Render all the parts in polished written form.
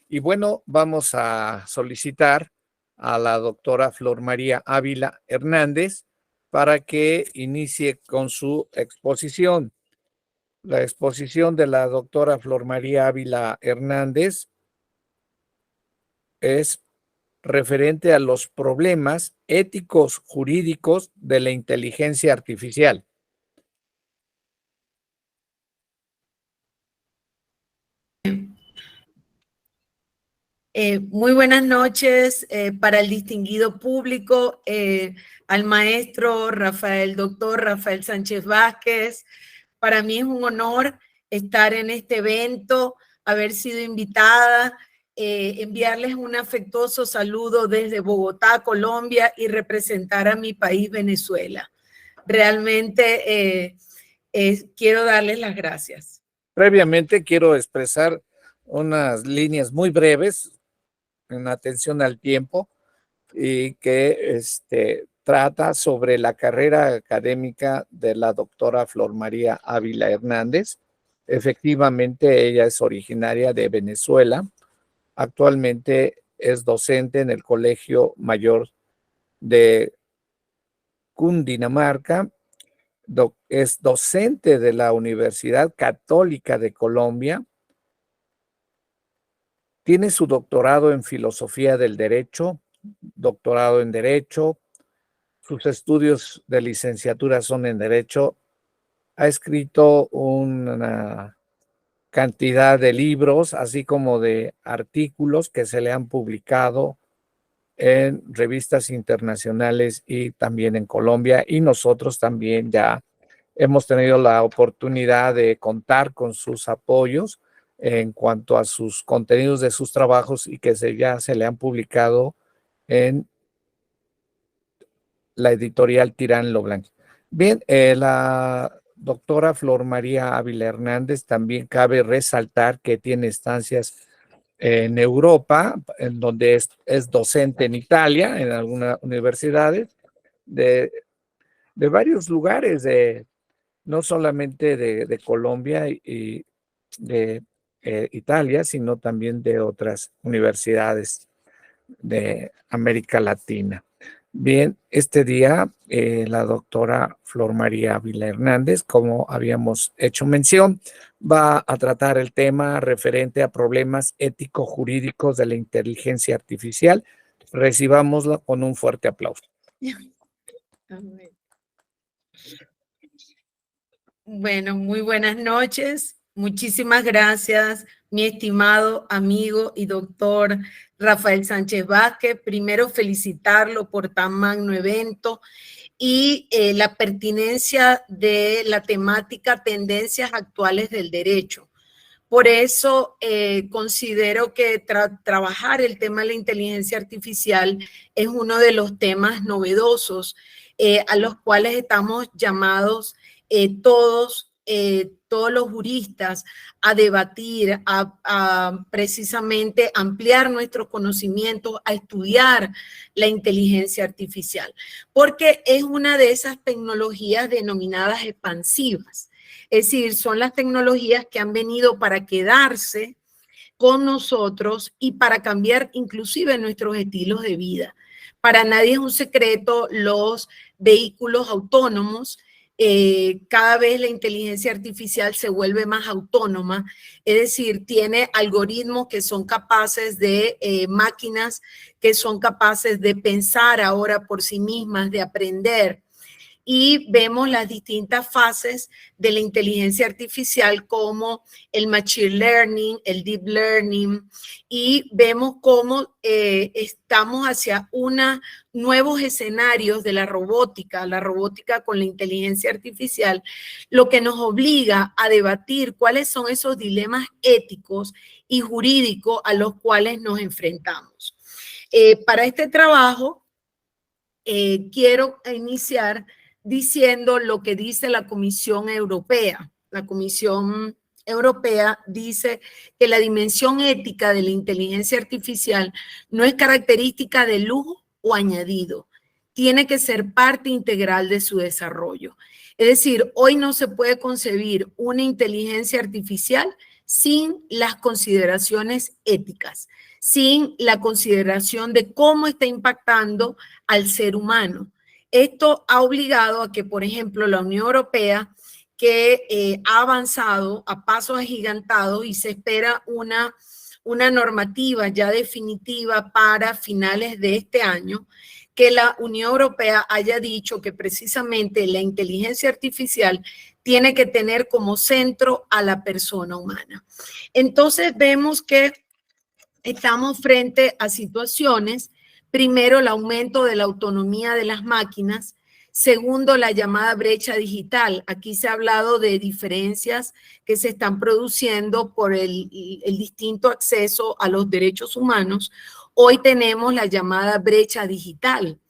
Y bueno, vamos a solicitar a la doctora Flor María Ávila Hernández para que inicie con su exposición. La exposición de la doctora Flor María Ávila Hernández es referente a los problemas éticos jurídicos de la inteligencia artificial. Muy buenas noches para el distinguido público, al maestro doctor Rafael Sánchez Vázquez. Para mí es un honor estar en este evento, haber sido invitada, enviarles un afectuoso saludo desde Bogotá, Colombia, y representar a mi país, Venezuela. Realmente quiero darles las gracias. Previamente quiero expresar unas líneas muy breves en atención al tiempo y que trata sobre la carrera académica de la doctora Flor María Ávila Hernández. Efectivamente, ella es originaria de Venezuela. Actualmente es docente en el Colegio Mayor de Cundinamarca. Es docente de la Universidad Católica de Colombia. Tiene su doctorado en Filosofía del Derecho, doctorado en Derecho. Sus estudios de licenciatura son en Derecho. Ha escrito una cantidad de libros, así como de artículos que se le han publicado en revistas internacionales y también en Colombia. Y nosotros también ya hemos tenido la oportunidad de contar con sus apoyos en cuanto a sus contenidos de sus trabajos y que ya se le han publicado en la editorial Tirán Lo Blanc. Bien, la doctora Flor María Ávila Hernández también cabe resaltar que tiene estancias en Europa, en donde es docente en Italia, en algunas universidades, de varios lugares, no solamente de Colombia y de Italia, sino también de otras universidades de América Latina. Bien, este día la doctora Flor María Ávila Hernández, como habíamos hecho mención, va a tratar el tema referente a problemas ético-jurídicos de la inteligencia artificial. Recibámosla con un fuerte aplauso. Bueno, muy buenas noches. Muchísimas gracias, mi estimado amigo y doctor Rafael Sánchez Vázquez. Primero, felicitarlo por tan magno evento y la pertinencia de la temática tendencias actuales del derecho. Por eso considero que trabajar el tema de la inteligencia artificial es uno de los temas novedosos a los cuales estamos llamados todos los juristas a debatir, a precisamente ampliar nuestros conocimientos, a estudiar la inteligencia artificial, porque es una de esas tecnologías denominadas expansivas. Es decir, son las tecnologías que han venido para quedarse con nosotros y para cambiar inclusive nuestros estilos de vida. Para nadie es un secreto los vehículos autónomos. Cada vez la inteligencia artificial se vuelve más autónoma, es decir, tiene algoritmos que son capaces de máquinas que son capaces de pensar ahora por sí mismas, de aprender. Y vemos las distintas fases de la inteligencia artificial como el machine learning, el deep learning, y vemos cómo estamos hacia nuevos escenarios de la robótica con la inteligencia artificial, lo que nos obliga a debatir cuáles son esos dilemas éticos y jurídicos a los cuales nos enfrentamos. Para este trabajo, quiero iniciar diciendo lo que dice la Comisión Europea. La Comisión Europea dice que la dimensión ética de la inteligencia artificial no es característica de lujo o añadido, tiene que ser parte integral de su desarrollo. Es decir, hoy no se puede concebir una inteligencia artificial sin las consideraciones éticas, sin la consideración de cómo está impactando al ser humano. Esto ha obligado a que, por ejemplo, la Unión Europea, que ha avanzado a pasos agigantados y se espera una normativa ya definitiva para finales de este año, que la Unión Europea haya dicho que precisamente la inteligencia artificial tiene que tener como centro a la persona humana. Entonces vemos que estamos frente a situaciones, primero, el aumento de la autonomía de las máquinas. Segundo, la llamada brecha digital. Aquí se ha hablado de diferencias que se están produciendo por el distinto acceso a los derechos humanos. Hoy tenemos la llamada brecha digital,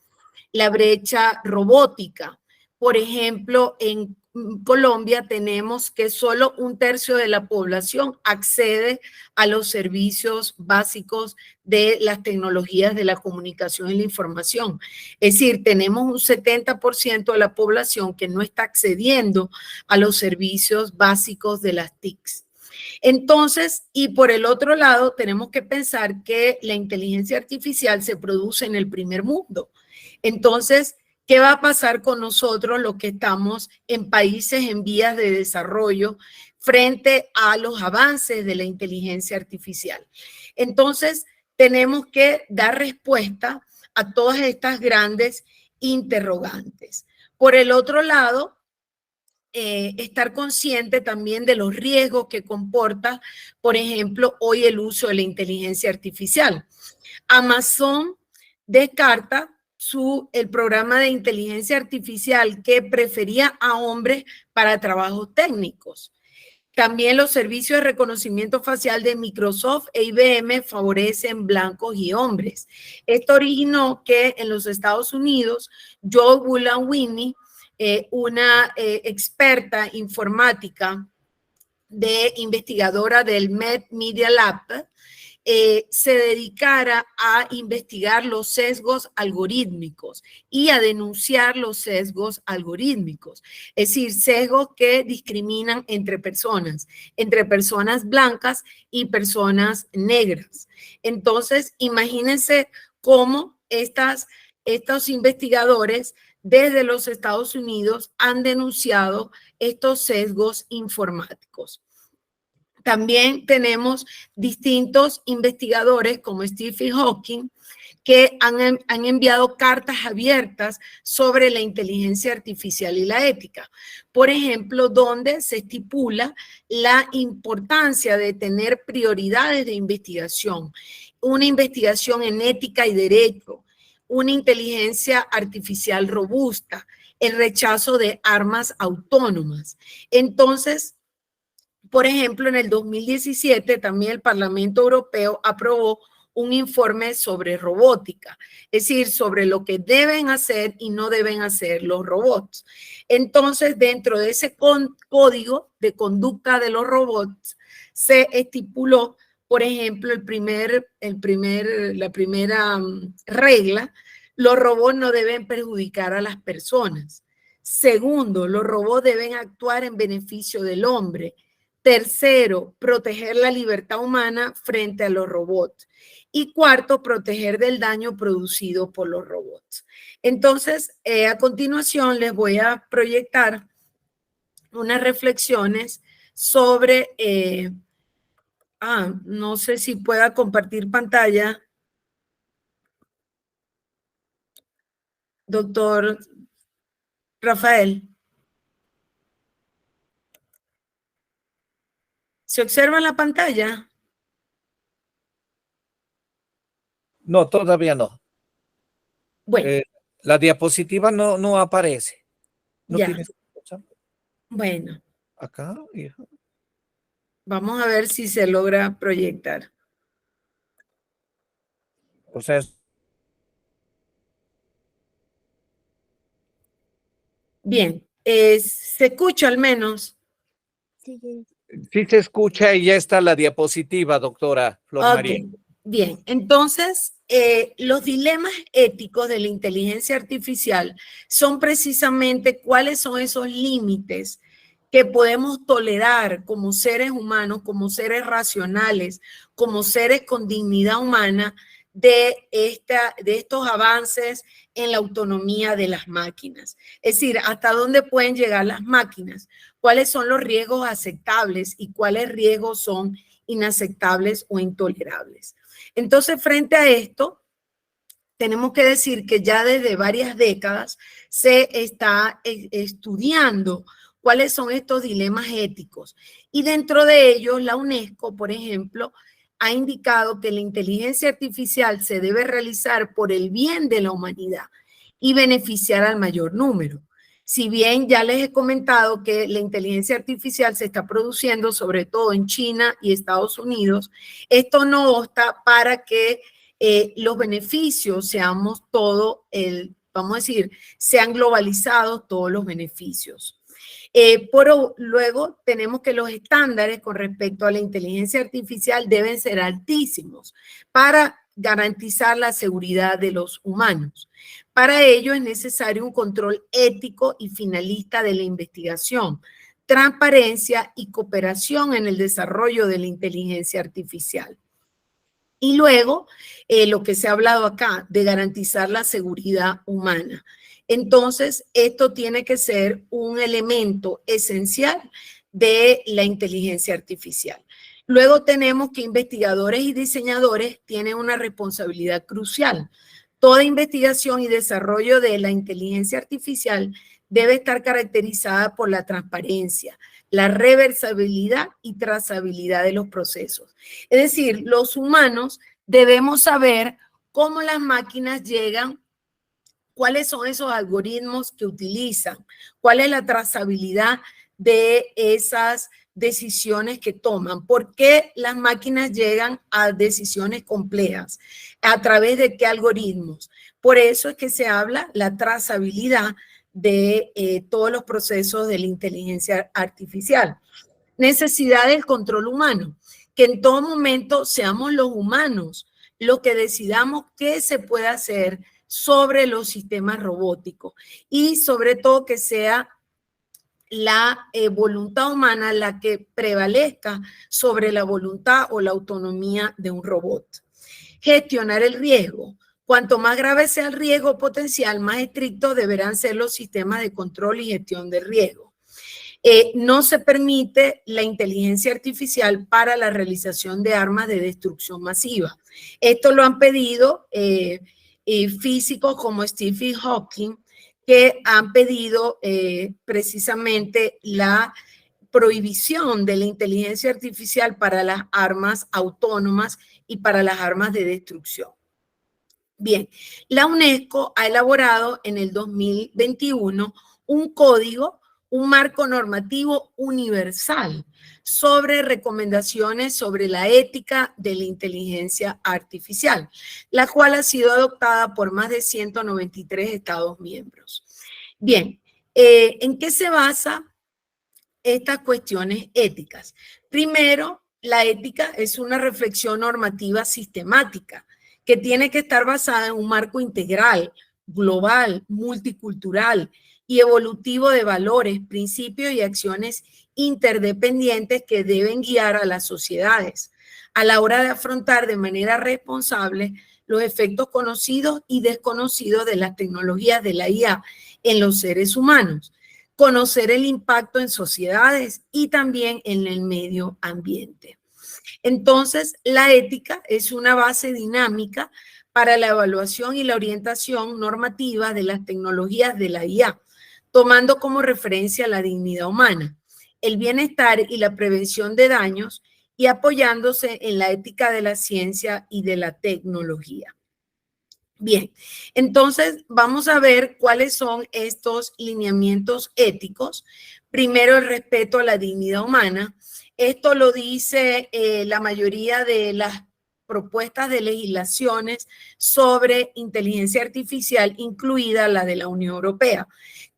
la brecha robótica. Por ejemplo, en Colombia tenemos que solo 1/3 de la población accede a los servicios básicos de las tecnologías de la comunicación y la información. Es decir, tenemos un 70% de la población que no está accediendo a los servicios básicos de las TICs. Entonces, y por el otro lado, tenemos que pensar que la inteligencia artificial se produce en el primer mundo. Entonces, ¿qué va a pasar con nosotros los que estamos en países en vías de desarrollo frente a los avances de la inteligencia artificial? Entonces, tenemos que dar respuesta a todas estas grandes interrogantes. Por el otro lado, estar consciente también de los riesgos que comporta, por ejemplo, hoy el uso de la inteligencia artificial. Amazon descarta el programa de inteligencia artificial que prefería a hombres para trabajos técnicos. También los servicios de reconocimiento facial de Microsoft e IBM favorecen blancos y hombres. Esto originó que en los Estados Unidos, Joe Bulanwini, una experta informática investigadora del Media Lab, se dedicara a investigar los sesgos algorítmicos y a denunciar los sesgos algorítmicos, es decir, sesgos que discriminan entre personas blancas y personas negras. Entonces, imagínense cómo estos investigadores desde los Estados Unidos han denunciado estos sesgos informáticos. También tenemos distintos investigadores como Stephen Hawking que han enviado cartas abiertas sobre la inteligencia artificial y la ética. Por ejemplo, donde se estipula la importancia de tener prioridades de investigación, una investigación en ética y derecho, una inteligencia artificial robusta, el rechazo de armas autónomas. Entonces, por ejemplo, en el 2017 también el Parlamento Europeo aprobó un informe sobre robótica, es decir, sobre lo que deben hacer y no deben hacer los robots. Entonces, dentro de ese código de conducta de los robots, se estipuló, por ejemplo, la primera regla: los robots no deben perjudicar a las personas. Segundo, los robots deben actuar en beneficio del hombre. Tercero, proteger la libertad humana frente a los robots. Y cuarto, proteger del daño producido por los robots. Entonces, a continuación les voy a proyectar unas reflexiones sobre, no sé si pueda compartir pantalla. Doctor Rafael. ¿Se observa en la pantalla? No, todavía no. Bueno. La diapositiva no aparece. ¿No ya. tienes? Bueno. Acá, hija. Vamos a ver si se logra proyectar. O sea, bien. ¿Se escucha al menos? Sí se escucha y ya está la diapositiva, doctora Flor María. Bien, entonces los dilemas éticos de la inteligencia artificial son precisamente cuáles son esos límites que podemos tolerar como seres humanos, como seres racionales, como seres con dignidad humana de estos avances en la autonomía de las máquinas. Es decir, hasta dónde pueden llegar las máquinas, cuáles son los riesgos aceptables y cuáles riesgos son inaceptables o intolerables. Entonces, frente a esto, tenemos que decir que ya desde varias décadas se está estudiando cuáles son estos dilemas éticos. Y dentro de ellos, la UNESCO, por ejemplo, ha indicado que la inteligencia artificial se debe realizar por el bien de la humanidad y beneficiar al mayor número. Si bien ya les he comentado que la inteligencia artificial se está produciendo sobre todo en China y Estados Unidos, esto no obsta para que los beneficios seamos vamos a decir, sean globalizados todos los beneficios. Luego tenemos que los estándares con respecto a la inteligencia artificial deben ser altísimos para garantizar la seguridad de los humanos. Para ello es necesario un control ético y finalista de la investigación, transparencia y cooperación en el desarrollo de la inteligencia artificial. Y luego, lo que se ha hablado acá, de garantizar la seguridad humana. Entonces, esto tiene que ser un elemento esencial de la inteligencia artificial. Luego tenemos que investigadores y diseñadores tienen una responsabilidad crucial. Toda investigación y desarrollo de la inteligencia artificial debe estar caracterizada por la transparencia, la reversibilidad y trazabilidad de los procesos. Es decir, los humanos debemos saber cómo las máquinas llegan, cuáles son esos algoritmos que utilizan, cuál es la trazabilidad de esas decisiones que toman, por qué las máquinas llegan a decisiones complejas, a través de qué algoritmos. Por eso es que se habla la trazabilidad de todos los procesos de la inteligencia artificial. Necesidad del control humano, que en todo momento seamos los humanos los que decidamos qué se puede hacer sobre los sistemas robóticos y sobre todo que sea la voluntad humana la que prevalezca sobre la voluntad o la autonomía de un robot. Gestionar el riesgo. Cuanto más grave sea el riesgo potencial, más estrictos deberán ser los sistemas de control y gestión del riesgo. No se permite la inteligencia artificial para la realización de armas de destrucción masiva. Esto lo han pedido físicos como Stephen Hawking, que han pedido precisamente la prohibición de la inteligencia artificial para las armas autónomas y para las armas de destrucción. Bien, la UNESCO ha elaborado en el 2021 un código, un marco normativo universal sobre recomendaciones sobre la ética de la inteligencia artificial, la cual ha sido adoptada por más de 193 Estados miembros. Bien, ¿en qué se basa estas cuestiones éticas? Primero, la ética es una reflexión normativa sistemática que tiene que estar basada en un marco integral, global, multicultural y evolutivo de valores, principios y acciones interdependientes que deben guiar a las sociedades a la hora de afrontar de manera responsable los efectos conocidos y desconocidos de las tecnologías de la IA en los seres humanos, conocer el impacto en sociedades y también en el medio ambiente. Entonces, la ética es una base dinámica para la evaluación y la orientación normativa de las tecnologías de la IA, tomando como referencia la dignidad humana, el bienestar y la prevención de daños y apoyándose en la ética de la ciencia y de la tecnología. Bien, entonces vamos a ver cuáles son estos lineamientos éticos. Primero, el respeto a la dignidad humana. Esto lo dice la mayoría de las propuestas de legislaciones sobre inteligencia artificial, incluida la de la Unión Europea,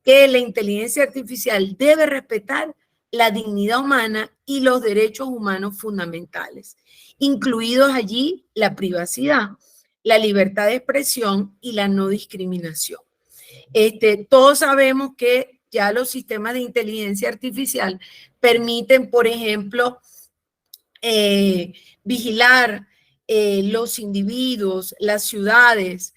que la inteligencia artificial debe respetar la dignidad humana y los derechos humanos fundamentales, incluidos allí la privacidad, la libertad de expresión y la no discriminación. Todos sabemos que ya los sistemas de inteligencia artificial permiten, por ejemplo, vigilar los individuos, las ciudades,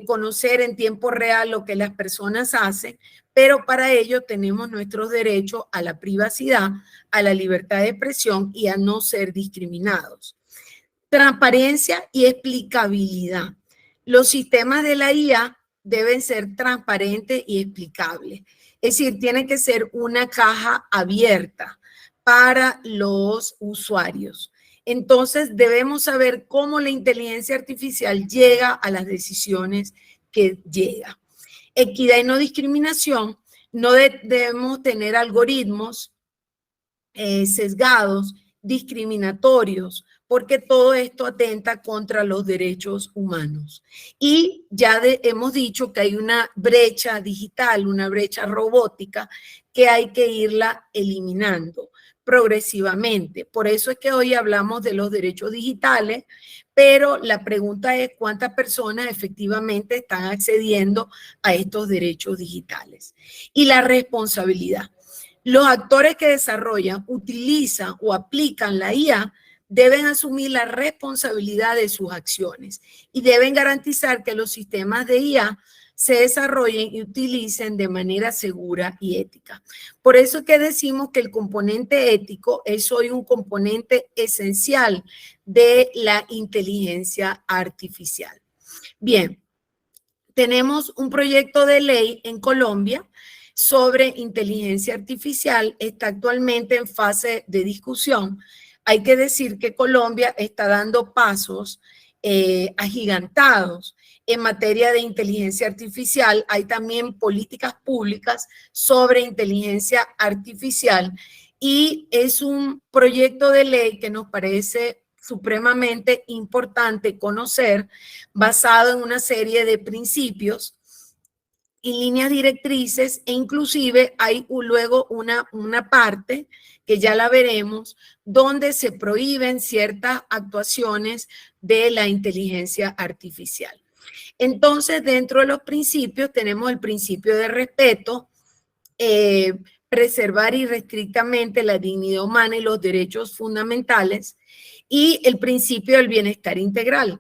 conocer en tiempo real lo que las personas hacen, pero para ello tenemos nuestros derechos a la privacidad, a la libertad de expresión y a no ser discriminados. Transparencia y explicabilidad. Los sistemas de la IA deben ser transparentes y explicables. Es decir, tiene que ser una caja abierta para los usuarios. Entonces, debemos saber cómo la inteligencia artificial llega a las decisiones que llega. Equidad y no discriminación. No debemos tener algoritmos sesgados, discriminatorios, porque todo esto atenta contra los derechos humanos. Y ya hemos dicho que hay una brecha digital, una brecha robótica, que hay que irla eliminando progresivamente. Por eso es que hoy hablamos de los derechos digitales, pero la pregunta es cuántas personas efectivamente están accediendo a estos derechos digitales. Y la responsabilidad. Los actores que desarrollan, utilizan o aplican la IA deben asumir la responsabilidad de sus acciones y deben garantizar que los sistemas de IA se desarrollen y utilicen de manera segura y ética. Por eso es que decimos que el componente ético es hoy un componente esencial de la inteligencia artificial. Bien, tenemos un proyecto de ley en Colombia sobre inteligencia artificial, está actualmente en fase de discusión. Hay que decir que Colombia está dando pasos agigantados en materia de inteligencia artificial. Hay también políticas públicas sobre inteligencia artificial y es un proyecto de ley que nos parece supremamente importante conocer, basado en una serie de principios y líneas directrices, e inclusive hay luego una parte que ya la veremos, donde se prohíben ciertas actuaciones de la inteligencia artificial. Entonces, dentro de los principios tenemos el principio de respeto, preservar irrestrictamente la dignidad humana y los derechos fundamentales, y el principio del bienestar integral.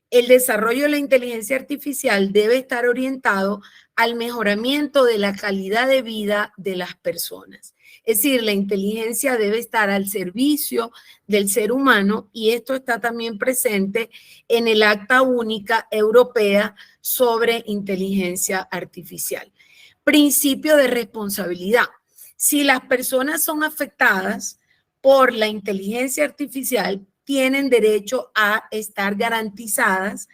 El desarrollo de la inteligencia artificial debe estar orientado al mejoramiento de la calidad de vida de las personas. Es decir, la inteligencia debe estar al servicio del ser humano y esto está también presente en el Acta Única Europea sobre Inteligencia Artificial. Principio de responsabilidad. Si las personas son afectadas por la inteligencia artificial, tienen derecho a estar garantizadas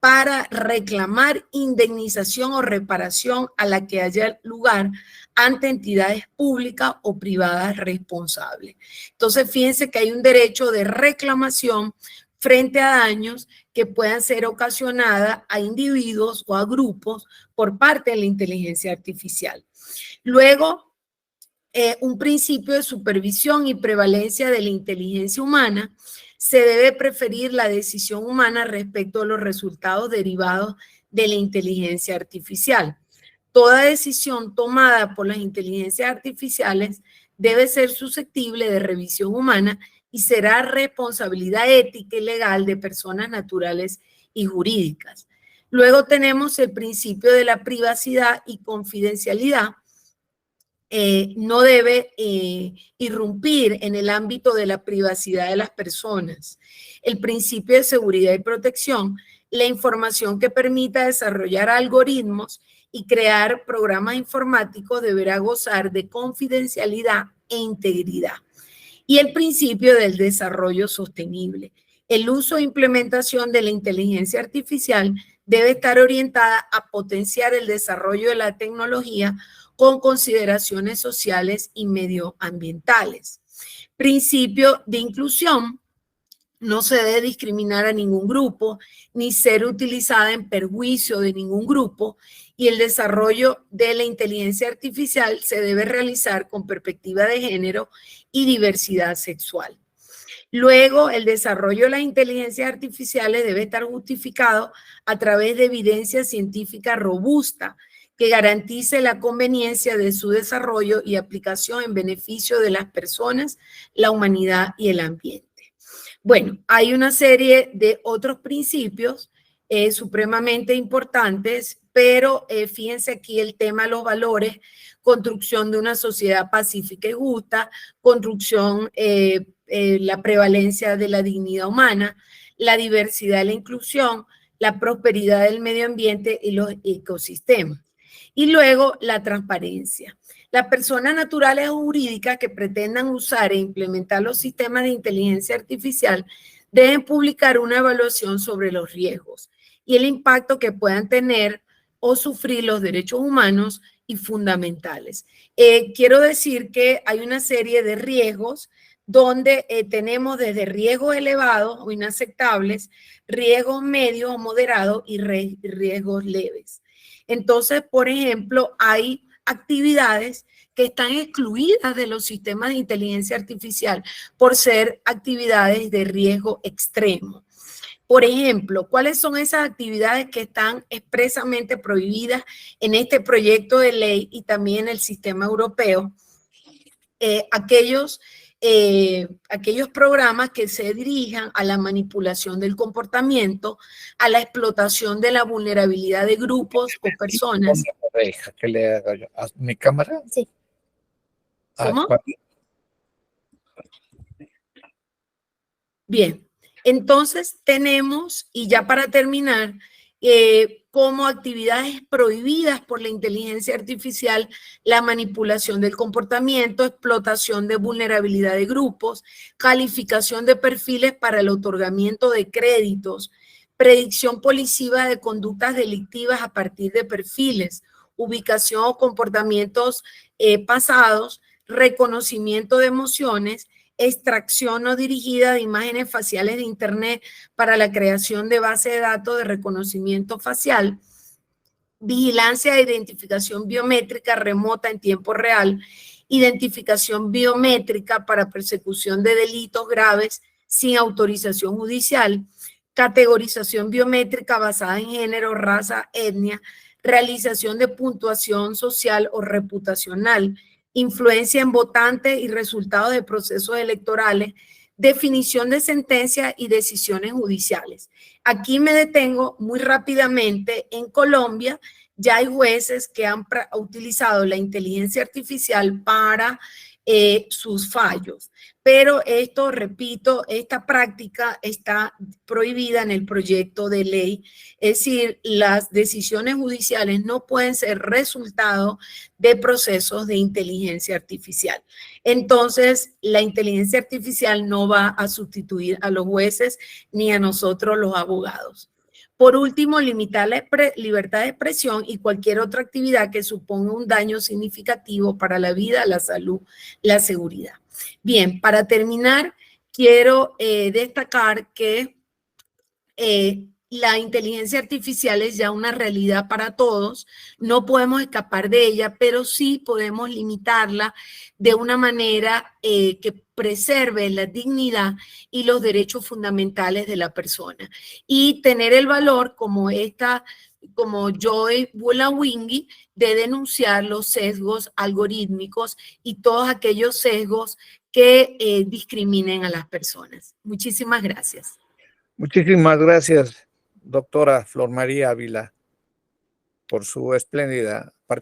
para reclamar indemnización o reparación a la que haya lugar ante entidades públicas o privadas responsables. Entonces, fíjense que hay un derecho de reclamación frente a daños que puedan ser ocasionadas a individuos o a grupos por parte de la inteligencia artificial. Luego, un principio de supervisión y prevalencia de la inteligencia humana. Se debe preferir la decisión humana respecto a los resultados derivados de la inteligencia artificial. Toda decisión tomada por las inteligencias artificiales debe ser susceptible de revisión humana y será responsabilidad ética y legal de personas naturales y jurídicas. Luego tenemos el principio de la privacidad y confidencialidad. No debe irrumpir en el ámbito de la privacidad de las personas. El principio de seguridad y protección, la información que permita desarrollar algoritmos y crear programas informáticos deberá gozar de confidencialidad e integridad. Y el principio del desarrollo sostenible. El uso e implementación de la inteligencia artificial debe estar orientada a potenciar el desarrollo de la tecnología con consideraciones sociales y medioambientales. Principio de inclusión. No se debe discriminar a ningún grupo, ni ser utilizada en perjuicio de ningún grupo, y el desarrollo de la inteligencia artificial se debe realizar con perspectiva de género y diversidad sexual. Luego, el desarrollo de las inteligencias artificiales debe estar justificado a través de evidencia científica robusta que garantice la conveniencia de su desarrollo y aplicación en beneficio de las personas, la humanidad y el ambiente. Bueno, hay una serie de otros principios supremamente importantes, pero fíjense aquí el tema de los valores: construcción de una sociedad pacífica y justa, construcción, la prevalencia de la dignidad humana, la diversidad y la inclusión, la prosperidad del medio ambiente y los ecosistemas. Y luego la transparencia. Las personas naturales o jurídicas que pretendan usar e implementar los sistemas de inteligencia artificial deben publicar una evaluación sobre los riesgos y el impacto que puedan tener o sufrir los derechos humanos y fundamentales. Quiero decir que hay una serie de riesgos donde tenemos desde riesgos elevados o inaceptables, riesgos medios o moderados y riesgos leves. Entonces, por ejemplo, hay actividades que están excluidas de los sistemas de inteligencia artificial por ser actividades de riesgo extremo. Por ejemplo, ¿cuáles son esas actividades que están expresamente prohibidas en este proyecto de ley y también en el sistema europeo? Aquellos programas que se dirijan a la manipulación del comportamiento, a la explotación de la vulnerabilidad de grupos o personas. ¿Qué le haga yo? ¿A mi cámara? Sí. ¿Cómo? Bien, entonces tenemos, y ya para terminar, como actividades prohibidas por la inteligencia artificial, la manipulación del comportamiento, explotación de vulnerabilidad de grupos, calificación de perfiles para el otorgamiento de créditos, predicción policiva de conductas delictivas a partir de perfiles, ubicación o comportamientos pasados, reconocimiento de emociones, extracción no dirigida de imágenes faciales de Internet para la creación de base de datos de reconocimiento facial, vigilancia de identificación biométrica remota en tiempo real, identificación biométrica para persecución de delitos graves sin autorización judicial, categorización biométrica basada en género, raza, etnia, realización de puntuación social o reputacional, influencia en votantes y resultados de procesos electorales, definición de sentencias y decisiones judiciales. Aquí me detengo muy rápidamente. En Colombia ya hay jueces que han utilizado la inteligencia artificial para sus fallos. Pero esto, repito, esta práctica está prohibida en el proyecto de ley. Es decir, las decisiones judiciales no pueden ser resultado de procesos de inteligencia artificial. Entonces, la inteligencia artificial no va a sustituir a los jueces ni a nosotros los abogados. Por último, limitar la libertad de expresión y cualquier otra actividad que suponga un daño significativo para la vida, la salud, la seguridad. Bien, para terminar, quiero destacar que la inteligencia artificial es ya una realidad para todos, no podemos escapar de ella, pero sí podemos limitarla de una manera que preserve la dignidad y los derechos fundamentales de la persona. Y tener el valor como Joy Bullawingi, de denunciar los sesgos algorítmicos y todos aquellos sesgos que discriminen a las personas. Muchísimas gracias. Muchísimas gracias, doctora Flor María Ávila, por su espléndida participación.